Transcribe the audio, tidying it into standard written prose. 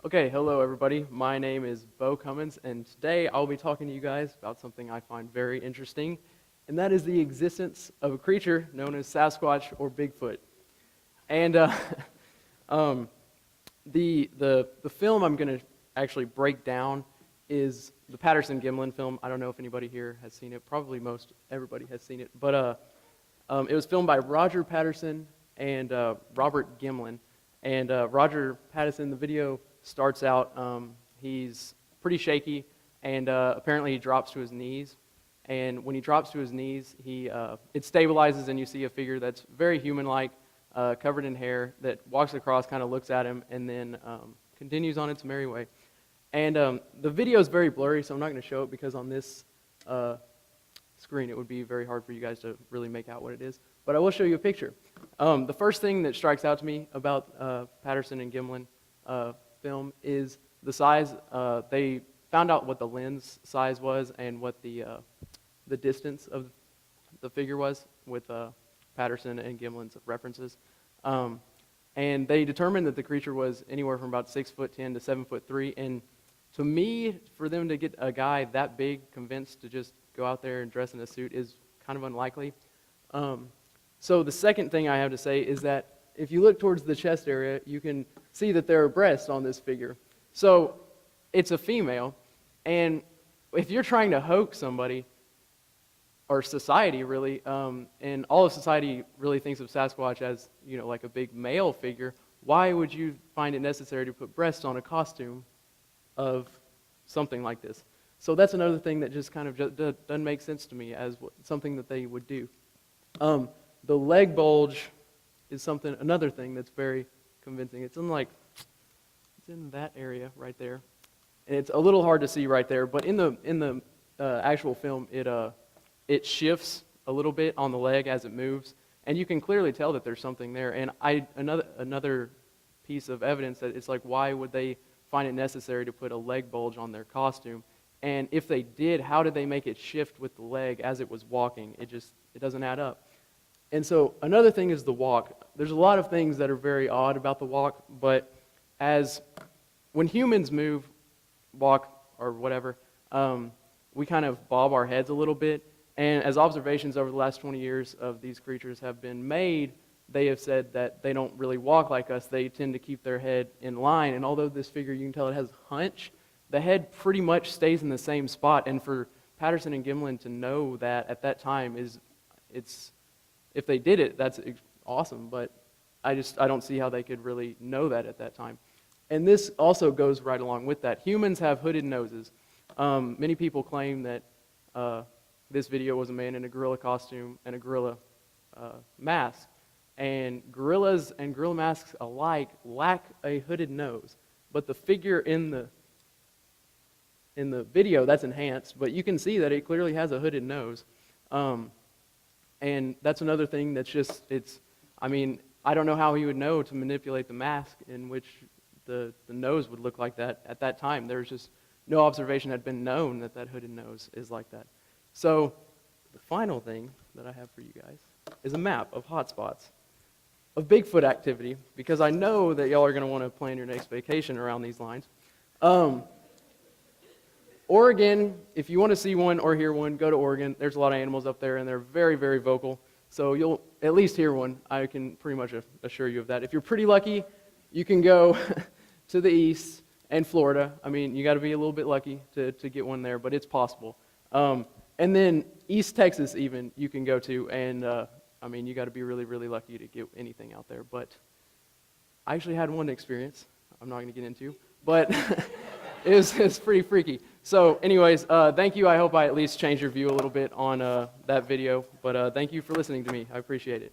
Okay, hello everybody. My name is Beau Cummins, and today I'll be talking to you guys about something I find very interesting, and that is the existence of a creature known as Sasquatch or Bigfoot. And um, the film I'm going to actually break down is the Patterson-Gimlin film. I don't know if anybody here has seen it. Probably most everybody has seen it, but it was filmed by Roger Patterson and Robert Gimlin. And Roger Patterson, the video starts out, he's pretty shaky, and apparently he drops to his knees. And when he drops to his knees, it stabilizes, and you see a figure that's very human-like, covered in hair, that walks across, kind of looks at him, and then continues on its merry way. And the video is very blurry, so I'm not going to show it because on this screen it would be very hard for you guys to really make out what it is. But I will show you a picture. The first thing that strikes out to me about Patterson and Gimlin film is the size. They found out what the lens size was and what the distance of the figure was with Patterson and Gimlin's references. And they determined that the creature was anywhere from about 6'10" to 7'3". And to me, for them to get a guy that big convinced to just go out there and dress in a suit is kind of unlikely. So the second thing I have to say is that if you look towards the chest area, you can see that there are breasts on this figure. So it's a female, and if you're trying to hoax somebody, or society really, and all of society really thinks of Sasquatch as, like a big male figure, why would you find it necessary to put breasts on a costume of something like this? So that's another thing that just kind of doesn't make sense to me as something that they would do. The leg bulge is another thing that's very convincing. It's in that area right there, and it's a little hard to see right there. But in the actual film, it shifts a little bit on the leg as it moves, and you can clearly tell that there's something there. And another piece of evidence that it's like, why would they find it necessary to put a leg bulge on their costume? And if they did, how did they make it shift with the leg as it was walking? It doesn't add up. And so another thing is the walk. There's a lot of things that are very odd about the walk, but when humans move, walk, or whatever, we kind of bob our heads a little bit. And as observations over the last 20 years of these creatures have been made, they have said that they don't really walk like us. They tend to keep their head in line. And although this figure, you can tell it has a hunch, the head pretty much stays in the same spot. And for Patterson and Gimlin to know that at that time if they did it, that's awesome. But I don't see how they could really know that at that time. And this also goes right along with that. Humans have hooded noses. Many people claim that this video was a man in a gorilla costume and a gorilla mask. And gorillas and gorilla masks alike lack a hooded nose. But the figure in the video, that's enhanced, but you can see that it clearly has a hooded nose. And that's another thing that's I don't know how he would know to manipulate the mask in which the nose would look like that at that time. There's just no observation had been known that hooded nose is like that. So the final thing that I have for you guys is a map of hotspots of Bigfoot activity, because I know that y'all are going to want to plan your next vacation around these lines. Oregon, if you want to see one or hear one, go to Oregon. There's a lot of animals up there, and they're very, very vocal. So you'll at least hear one. I can pretty much assure you of that. If you're pretty lucky, you can go to the east and Florida. I mean, you got to be a little bit lucky to get one there, but it's possible. And then East Texas even you can go to, and you got to be really, really lucky to get anything out there. But I actually had one experience I'm not going to get into, but it was pretty freaky. So anyways, thank you. I hope I at least changed your view a little bit on that video. But thank you for listening to me. I appreciate it.